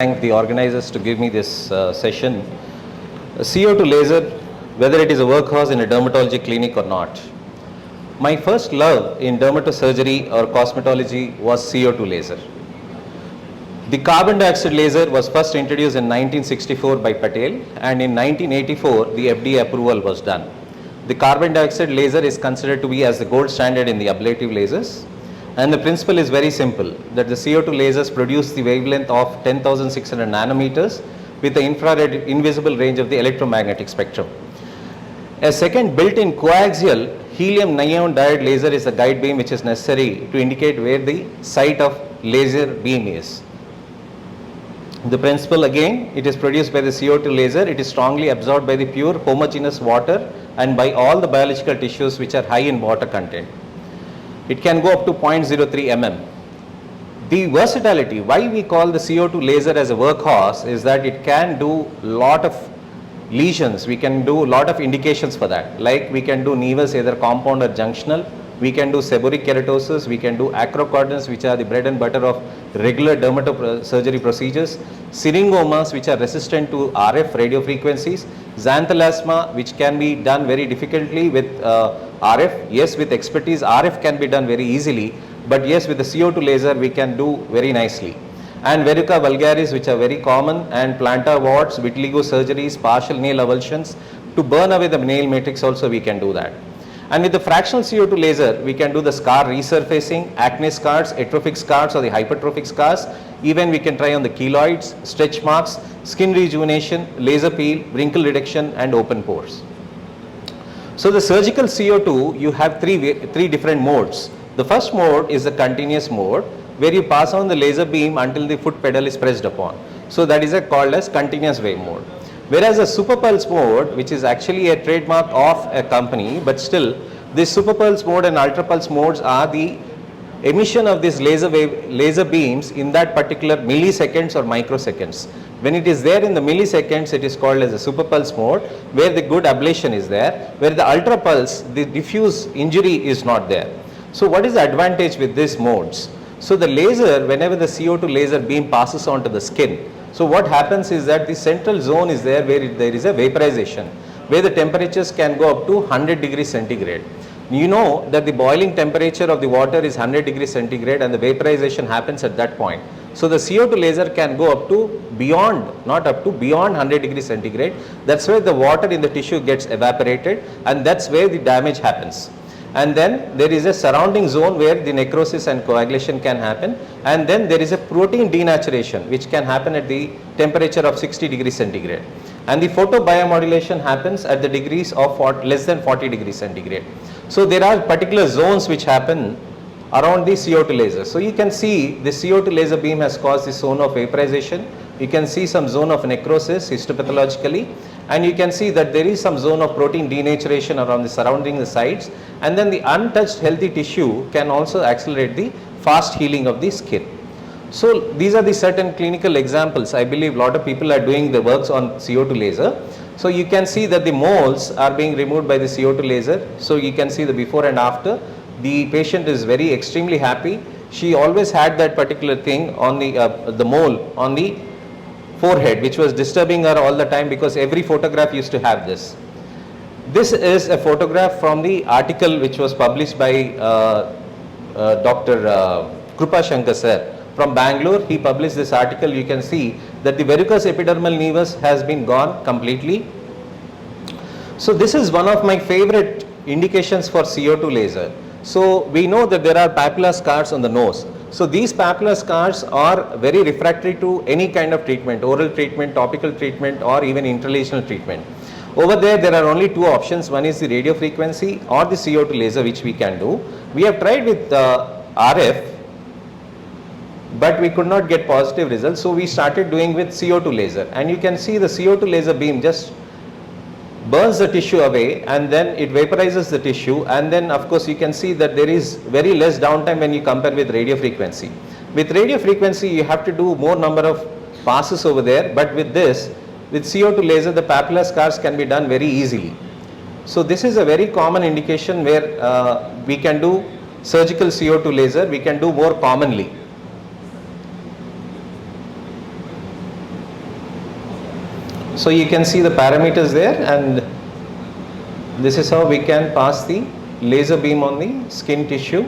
Thank the organizers to give me this session. CO2 laser, whether it is a workhorse in a dermatology clinic or not. My first love in dermatosurgery or cosmetology was CO2 laser. The carbon dioxide laser was first introduced in 1964 by Patel, and in 1984 the FDA approval was done. The carbon dioxide laser is considered to be as the gold standard in the ablative lasers. And the principle is very simple, that the CO2 lasers produce the wavelength of 10,600 nanometers with the infrared invisible range of the electromagnetic spectrum. A second built-in coaxial helium neon diode laser is a guide beam which is necessary to indicate where the site of laser beam is. The principle again, it is produced by the CO2 laser, it is strongly absorbed by the pure homogeneous water and by all the biological tissues which are high in water content. It can go up to 0.03 mm. The versatility, why we call the CO2 laser as a workhorse, is that it can do lot of lesions, we can do lot of indications for that, like we can do nevus either compound or junctional, we can do seborrheic keratosis, we can do acrocordones which are the bread and butter of regular dermatosurgery procedures, syringomas which are resistant to RF radio frequencies, xanthelasma which can be done very difficultly with RF. Yes, with expertise RF can be done very easily, but yes, with the CO2 laser we can do very nicely. And verruca vulgaris which are very common, and plantar warts, vitiligo surgeries, partial nail avulsions, to burn away the nail matrix also we can do that. And with the fractional CO2 laser, we can do the scar resurfacing, acne scars, atrophic scars or the hypertrophic scars. Even we can try on the keloids, stretch marks, skin rejuvenation, laser peel, wrinkle reduction and open pores. So the surgical CO2, you have three different modes. The first mode is the continuous mode, where you pass on the laser beam until the foot pedal is pressed upon. So that is called as continuous wave mode. Whereas a super pulse mode, which is actually a trademark of a company, but still this super pulse mode and ultra pulse modes are the emission of these laser beams in that particular milliseconds or microseconds. When it is there in the milliseconds, it is called as a super pulse mode, where the good ablation is there, where the ultra pulse, the diffuse injury is not there. So what is the advantage with these modes? So the laser, whenever the CO2 laser beam passes onto the skin, so what happens is that the central zone is there where there is a vaporization, where the temperatures can go up to 100 degrees centigrade. You know that the boiling temperature of the water is 100 degrees centigrade and the vaporization happens at that point. So the CO2 laser can go up to beyond, not up to, beyond 100 degrees centigrade. That's where the water in the tissue gets evaporated, and that's where the damage happens. And then there is a surrounding zone where the necrosis and coagulation can happen, and then there is a protein denaturation which can happen at the temperature of 60 degrees centigrade, and the photobiomodulation happens at the degrees of less than 40 degrees centigrade. So there are particular zones which happen around the CO2 laser. So you can see the CO2 laser beam has caused the zone of vaporization, you can see some zone of necrosis histopathologically, and you can see that there is some zone of protein denaturation around the surrounding the sites, and then the untouched healthy tissue can also accelerate the fast healing of the skin. So these are the certain clinical examples. I believe a lot of people are doing the works on CO2 laser. So you can see that the moles are being removed by the CO2 laser. So you can see the before and after. The patient is very extremely happy. She always had that particular thing on the mole on the forehead, which was disturbing her all the time, because every photograph used to have this. This is a photograph from the article which was published by Dr. Krupa Shankar sir from Bangalore. He published this article. You can see that the verrucous epidermal nevus has been gone completely. So this is one of my favorite indications for CO2 laser. So we know that there are papilla scars on the nose. So these papilla scars are very refractory to any kind of treatment, oral treatment, topical treatment or even intralesional treatment. Over there are only two options. One is the radio frequency or the CO2 laser, which we can do. We have tried with RF, but we could not get positive results. So we started doing with CO2 laser, and you can see the CO2 laser beam just burns the tissue away, and then it vaporizes the tissue, and then of course you can see that there is very less downtime when you compare with radio frequency. With radio frequency you have to do more number of passes over there, but with this, with CO2 laser, the papilla scars can be done very easily. So this is a very common indication where we can do surgical CO2 laser, we can do more commonly. So you can see the parameters there, and this is how we can pass the laser beam on the skin tissue.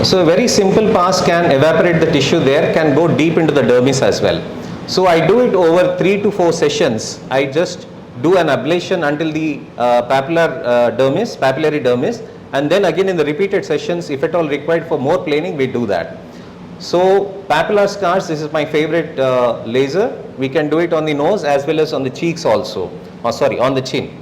So a very simple pass can evaporate the tissue there, can go deep into the dermis as well. So I do it over 3 to 4 sessions. I just do an ablation until the papillary dermis, and then again in the repeated sessions, if at all required for more planing, we do that. So papillar scars, this is my favorite laser. We can do it on the nose as well as on the cheeks also, on the chin.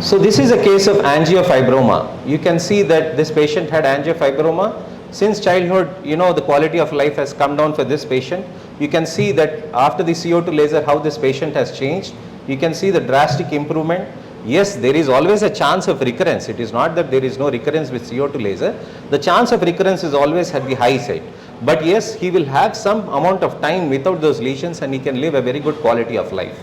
So this is a case of angiofibroma. You can see that this patient had angiofibroma. Since childhood, the quality of life has come down for this patient. You can see that after the CO2 laser, how this patient has changed. You can see the drastic improvement. Yes, there is always a chance of recurrence. It is not that there is no recurrence with CO2 laser. The chance of recurrence is always at the high side. But yes, he will have some amount of time without those lesions, and he can live a very good quality of life.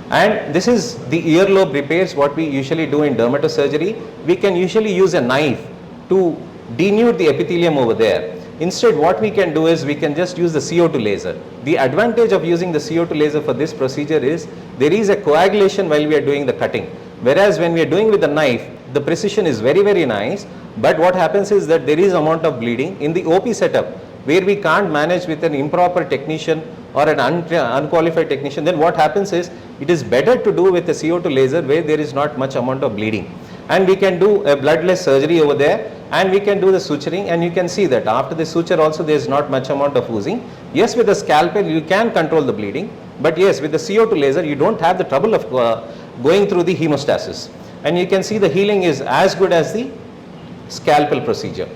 And this is the earlobe repairs, what we usually do in dermatosurgery. We can usually use a knife to denude the epithelium over there. Instead, what we can do is we can just use the CO2 laser. The advantage of using the CO2 laser for this procedure is there is a coagulation while we are doing the cutting. Whereas when we are doing with the knife, the precision is very, very nice. But what happens is that there is amount of bleeding. In the OP setup, where we can't manage with an improper technician or an unqualified technician, then what happens is it is better to do with a CO2 laser where there is not much amount of bleeding. And we can do a bloodless surgery over there, and we can do the suturing, and you can see that after the suture also there is not much amount of oozing. Yes, with the scalpel you can control the bleeding, but yes, with the CO2 laser you don't have the trouble of going through the hemostasis. And you can see the healing is as good as the scalpel procedure.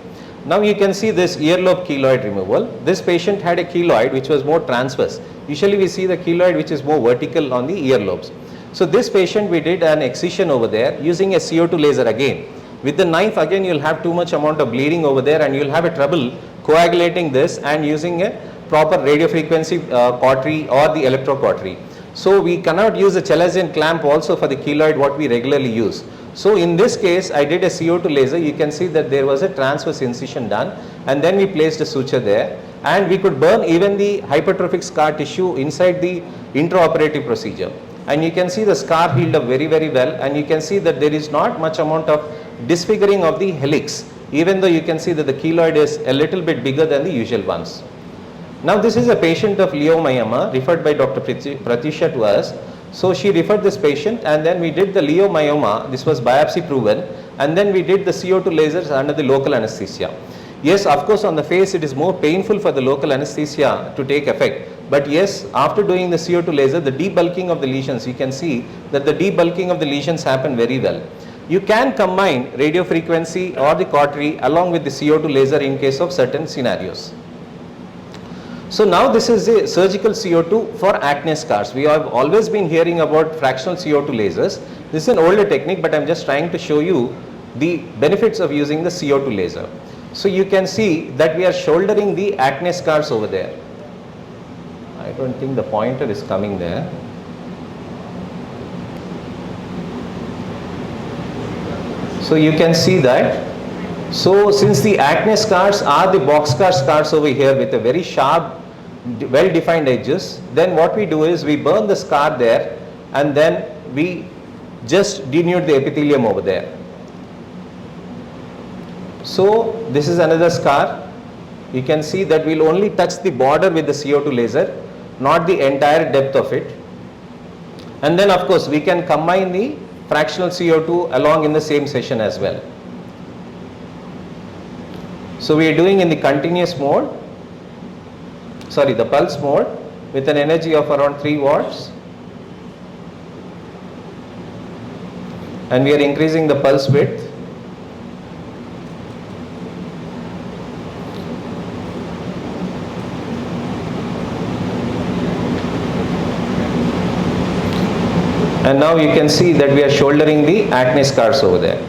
Now you can see this earlobe keloid removal. This patient had a keloid which was more transverse. Usually we see the keloid which is more vertical on the earlobes. So this patient, we did an excision over there using a CO2 laser again. With the knife again you will have too much amount of bleeding over there, and you will have a trouble coagulating this and using a proper radiofrequency cautery or the electrocautery. So we cannot use a Chalazin clamp also for the keloid what we regularly use. So in this case I did a CO2 laser. You can see that there was a transverse incision done, and then we placed a suture there, and we could burn even the hypertrophic scar tissue inside the intraoperative procedure. And you can see the scar healed up very, very well, and you can see that there is not much amount of disfiguring of the helix, even though you can see that the keloid is a little bit bigger than the usual ones. Now this is a patient of leiomyoma referred by Dr. Pratisha to us. So she referred this patient, and then we did the leiomyoma. This was biopsy proven, and then we did the CO2 lasers under the local anesthesia. Yes, of course on the face it is more painful for the local anesthesia to take effect. But yes, after doing the CO2 laser, the debulking of the lesions, you can see that the debulking of the lesions happen very well. You can combine radiofrequency or the cautery along with the CO2 laser in case of certain scenarios. So now this is a surgical CO2 for acne scars. We have always been hearing about fractional CO2 lasers. This is an older technique, but I am just trying to show you the benefits of using the CO2 laser. So you can see that we are shouldering the acne scars over there. I don't think the pointer is coming there. So you can see that. So since the acne scars are the boxcar scars over here with a very sharp, well defined edges, then what we do is we burn the scar there, and then we just denude the epithelium over there. So this is another scar. You can see that we will only touch the border with the CO2 laser, not the entire depth of it. And then of course we can combine the fractional CO2 along in the same session as well. So we are doing in the continuous mode, the pulse mode with an energy of around 3 watts. And we are increasing the pulse width. And now you can see that we are shouldering the acne scars over there.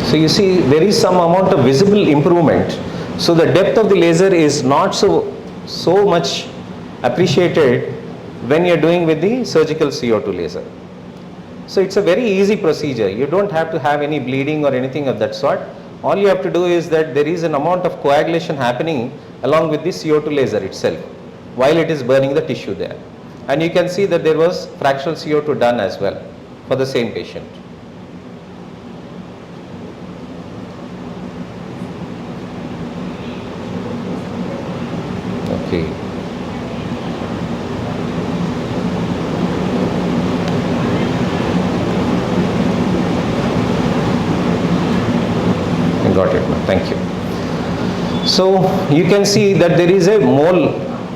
So you see there is some amount of visible improvement. So the depth of the laser is not so much appreciated when you're doing with the surgical CO2 laser. So it's a very easy procedure. You don't have to have any bleeding or anything of that sort. All you have to do is that there is an amount of coagulation happening along with the CO2 laser itself while it is burning the tissue there. And you can see that there was fractional CO2 done as well for the same patient. Okay. I got it now. Thank you. So you can see that there is a mole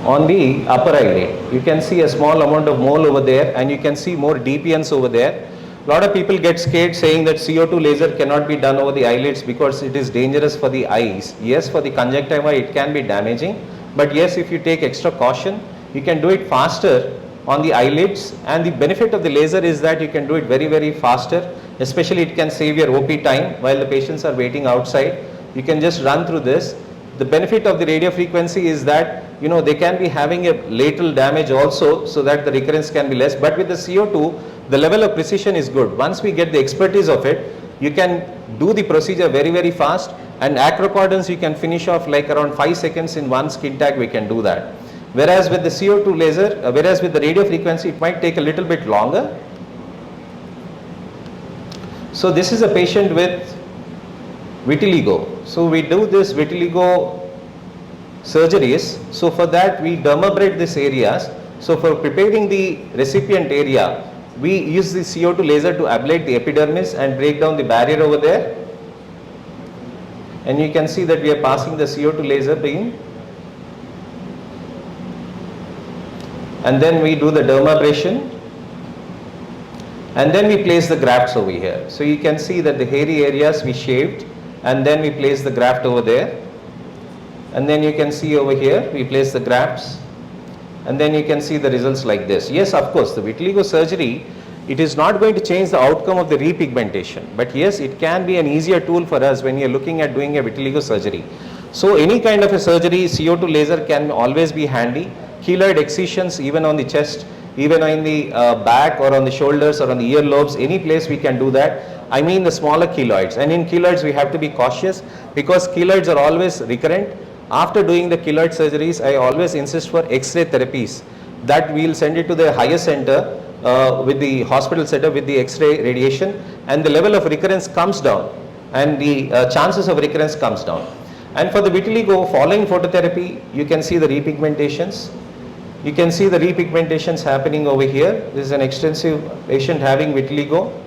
on the upper eyelid. You can see a small amount of mole over there, and you can see more DPNs over there. A lot of people get scared saying that CO2 laser cannot be done over the eyelids because it is dangerous for the eyes. Yes, for the conjunctiva it can be damaging, but yes, if you take extra caution, you can do it faster on the eyelids, and the benefit of the laser is that you can do it very faster. Especially it can save your OP time while the patients are waiting outside. You can just run through this. The benefit of the radio frequency is that they can be having a lateral damage also, so that the recurrence can be less. But with the CO2, the level of precision is good. Once we get the expertise of it, you can do the procedure very fast, and acrocordons you can finish off like around 5 seconds in one skin tag. We can do that. Whereas with the CO2 laser, whereas with the radio frequency, it might take a little bit longer. So this is a patient with vitiligo. So we do this vitiligo surgeries. So for that we dermabrate these areas. So for preparing the recipient area, we use the CO2 laser to ablate the epidermis and break down the barrier over there. And you can see that we are passing the CO2 laser beam. And then we do the dermabrasion. And then we place the grafts over here. So you can see that the hairy areas we shaved, and then we place the graft over there. And then you can see over here, we place the grafts. And then you can see the results like this. Yes, of course, the vitiligo surgery, it is not going to change the outcome of the repigmentation. But yes, it can be an easier tool for us when you're looking at doing a vitiligo surgery. So any kind of a surgery, CO2 laser can always be handy. Keloid excisions, even on the chest, even in the back or on the shoulders or on the earlobes, any place we can do that. I mean the smaller keloids. And in keloids we have to be cautious because keloids are always recurrent. After doing the keloid surgeries, I always insist for X-ray therapies that we will send it to the higher center with the hospital setup with the X-ray radiation, and the level of recurrence comes down and the chances of recurrence comes down. And for the vitiligo, following phototherapy, you can see the repigmentations. You can see the repigmentations happening over here. This is an extensive patient having vitiligo.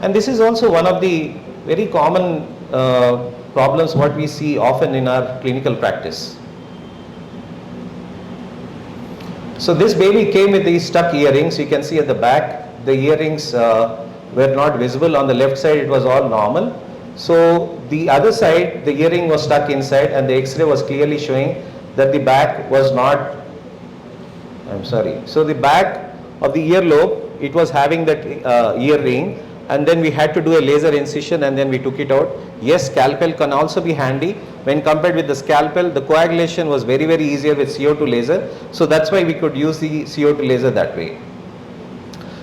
And this is also one of the very common problems what we see often in our clinical practice. So this baby came with these stuck earrings. You can see at the back, the earrings were not visible. On the left side, it was all normal. So the other side, the earring was stuck inside, and the X-ray was clearly showing that the back was not, so the back of the earlobe, it was having that earring, and then we had to do a laser incision and then we took it out. Yes, scalpel can also be handy. When compared with the scalpel, the coagulation was very easier with CO2 laser. So that's why we could use the CO2 laser that way.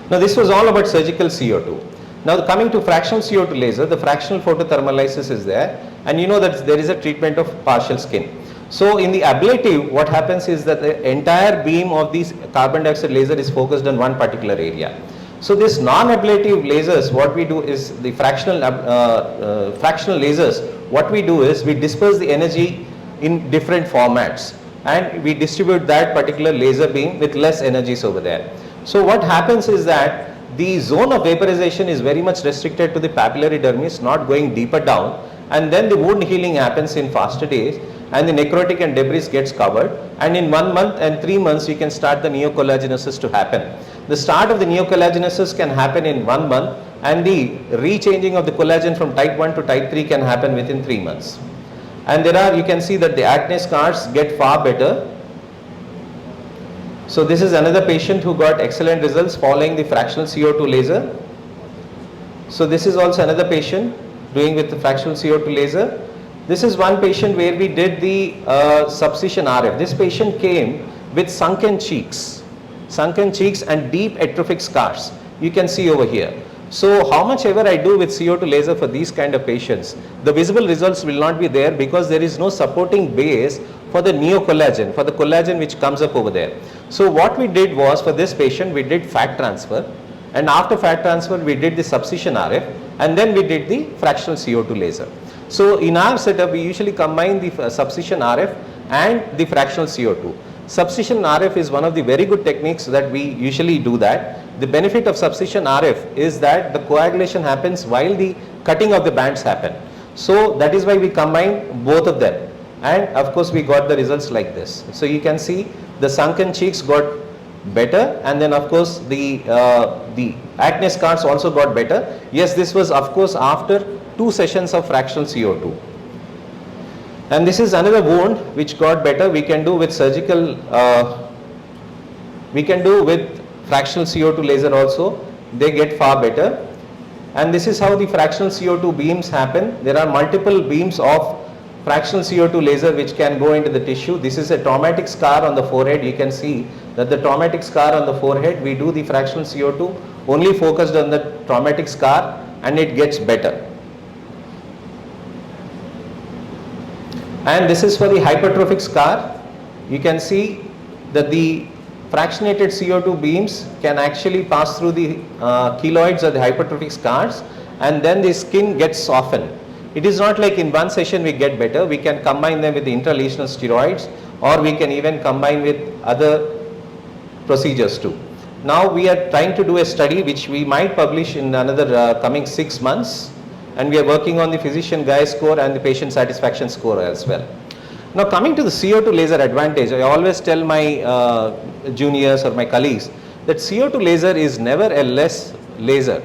Now this was all about surgical CO2. Now coming to fractional CO2 laser, the fractional photothermalysis is there, and you know that there is a treatment of partial skin. So in the ablative, what happens is that the entire beam of this carbon dioxide laser is focused on one particular area. So this non-ablative lasers, what we do is the fractional lasers, what we do is we disperse the energy in different formats and we distribute that particular laser beam with less energies over there. So what happens is that the zone of vaporization is very much restricted to the papillary dermis, not going deeper down, and then the wound healing happens in faster days, and the necrotic and debris gets covered, and in 1 month and 3 months you can start the neocollagenesis to happen. The start of the neocollagenesis can happen in 1 month, and the rechanging of the collagen from type 1 to type 3 can happen within 3 months. And there are, you can see that the acne scars get far better. So this is another patient who got excellent results following the fractional CO2 laser. So this is also another patient doing with the fractional CO2 laser. This is one patient where we did the subcision RF. This patient came with sunken cheeks and deep atrophic scars. You can see over here. So how much ever I do with CO2 laser for these kind of patients, the visible results will not be there because there is no supporting base for the neocollagen, for the collagen which comes up over there. So what we did was, for this patient we did fat transfer, and after fat transfer we did the subcision RF, and then we did the fractional CO2 laser. So in our setup we usually combine the subcision RF and the fractional CO2. Subcision RF is one of the very good techniques that we usually do that. The benefit of subcision RF is that the coagulation happens while the cutting of the bands happen. So that is why we combine both of them, and of course we got the results like this. So you can see the sunken cheeks got better, and then of course the acne scars also got better. Yes, this was of course after 2 sessions of fractional CO2. And this is another wound which got better. We can do with surgical, we can do with fractional CO2 laser also. They get far better. And this is how the fractional CO2 beams happen. There are multiple beams of fractional CO2 laser which can go into the tissue. This is a traumatic scar on the forehead. You can see that the traumatic scar on the forehead, we do the fractional CO2 only focused on the traumatic scar, and it gets better. And this is for the hypertrophic scar. You can see that the fractionated CO2 beams can actually pass through the keloids or the hypertrophic scars, and then the skin gets softened. It is not like in one session we get better. We can combine them with the intralesional steroids, or we can even combine with other procedures too. Now we are trying to do a study which we might publish in another coming 6 months. And we are working on the physician guy score and the patient satisfaction score as well. Now coming to the CO2 laser advantage, I always tell my juniors or my colleagues that CO2 laser is never a less laser.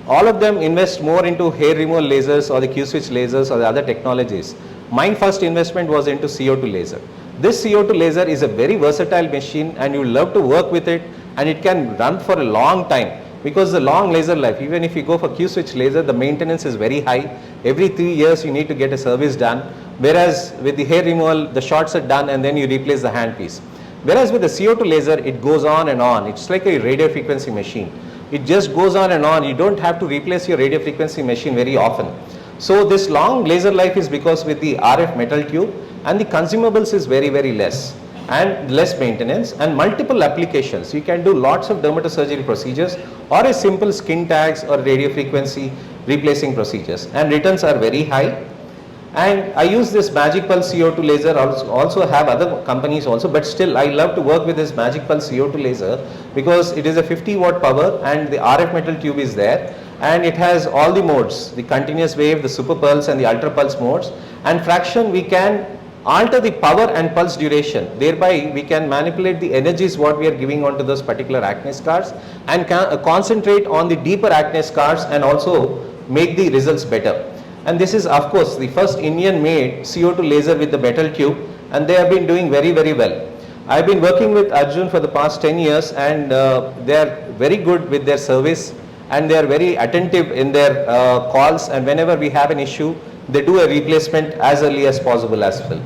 All of them invest more into hair removal lasers or the Q-switch lasers or the other technologies. My first investment was into CO2 laser. This CO2 laser is a very versatile machine, and you love to work with it, and it can run for a long time. Because the long laser life, even if you go for Q-switch laser, the maintenance is very high. Every 3 years you need to get a service done. Whereas with the hair removal, the shots are done and then you replace the handpiece. Whereas with the CO2 laser, it goes on and on. It's like a radio frequency machine. It just goes on and on. You don't have to replace your radio frequency machine very often. So this long laser life is because with the RF metal tube, and the consumables is very, very less, and less maintenance, and multiple applications. You can do lots of dermatosurgery procedures or a simple skin tags or radio frequency replacing procedures, and returns are very high. And I use this Magic Pulse CO2 laser, also have other companies also, but still I love to work with this Magic Pulse CO2 laser because it is a 50 watt power and the RF metal tube is there, and it has all the modes, the continuous wave, the super pulse and the ultra pulse modes. And fraction, we can alter the power and pulse duration, thereby we can manipulate the energies what we are giving onto those particular acne scars, and can concentrate on the deeper acne scars and also make the results better. And this is of course the first Indian made CO2 laser with the metal tube, and they have been doing very, very well. I have been working with Arjun for the past 10 years, and they are very good with their service, and they are very attentive in their calls, and whenever we have an issue, they do a replacement as early as possible as well.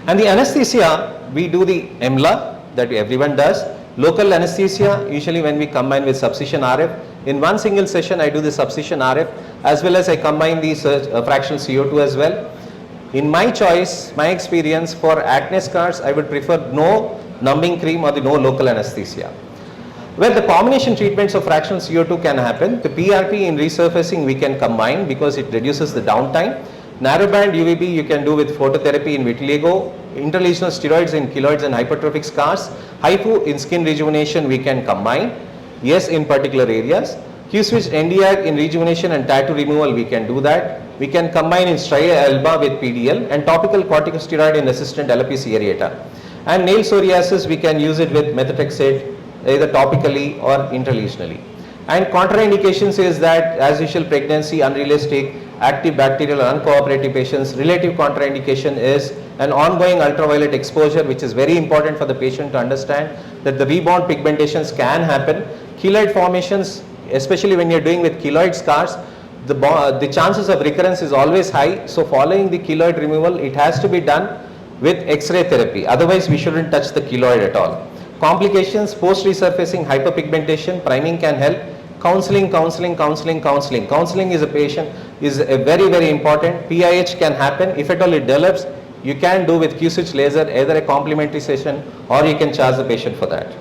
And the anesthesia, we do the EMLA that everyone does. Local anesthesia, usually when we combine with subcision RF. In one single session, I do the subcision RF as well as I combine the fractional CO2 as well. In my choice, my experience for acne scars, I would prefer no numbing cream or the no local anesthesia. Well, the combination treatments of fractional CO2 can happen. The PRP in resurfacing we can combine because it reduces the downtime. Narrowband UVB you can do with phototherapy in vitiligo. Intralesional steroids in keloids and hypertrophic scars. HIFU in skin rejuvenation we can combine. Yes, in particular areas. Q-switch NDR in rejuvenation and tattoo removal we can do that. We can combine in stria alba with PDL, and topical corticosteroid in resistant alopecia areata. And nail psoriasis we can use it with methotrexate either topically or intralesionally. And contraindications is that as usual pregnancy, unrealistic, active bacterial or uncooperative patients. Relative contraindication is an ongoing ultraviolet exposure, which is very important for the patient to understand that the rebound pigmentations can happen. Keloid formations, especially when you are doing with keloid scars, the chances of recurrence is always high. So following the keloid removal, it has to be done with X-ray therapy. Otherwise, we shouldn't touch the keloid at all. Complications, post-resurfacing hyperpigmentation, priming can help. Counseling. Counseling is a very important. PIH can happen. If at all it develops, you can do with Q-switch laser either a complementary session or you can charge the patient for that.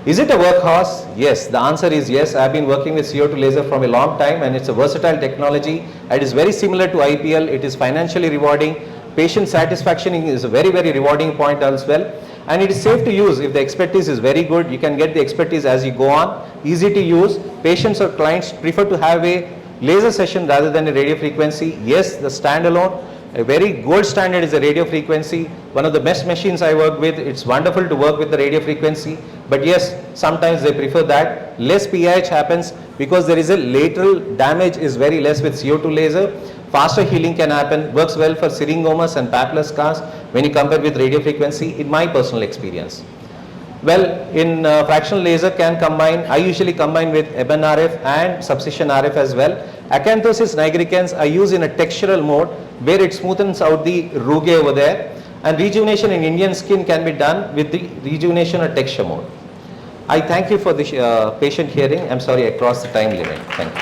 Is it a workhorse? Yes, the answer is yes. I have been working with CO2 laser from a long time and it's a versatile technology. It is very similar to IPL. It is financially rewarding. Patient satisfaction is a very rewarding point as well. And it is safe to use. If the expertise is very good, you can get the expertise as you go on. Easy to use. Patients or clients prefer to have a laser session rather than a radio frequency. Yes, the standalone, a very gold standard is a radio frequency. One of the best machines I work with. It's wonderful to work with the radio frequency. But yes, sometimes they prefer that. Less PIH happens because there is a lateral damage is very less with CO2 laser. Faster healing can happen, works well for syringomas and papular scars when you compare with radio frequency in my personal experience. Well, in fractional laser can combine, I usually combine with EBN-RF and subcision RF as well. Acanthosis nigricans I use in a textural mode where it smoothens out the rugae over there, and rejuvenation in Indian skin can be done with the rejuvenation or texture mode. I thank you for the patient hearing. I'm sorry I crossed the time limit. Thank you.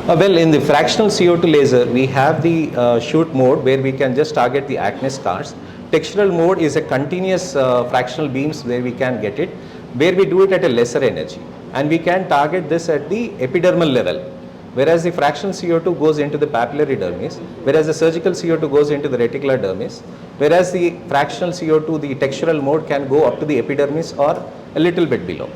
Well, in the fractional CO2 laser, we have the shoot mode where we can just target the acne scars. Textural mode is a continuous fractional beams where we can get it, where we do it at a lesser energy. And we can target this at the epidermal level. Whereas the fractional CO2 goes into the papillary dermis, whereas the surgical CO2 goes into the reticular dermis, whereas the fractional CO2, the textural mode can go up to the epidermis or a little bit below.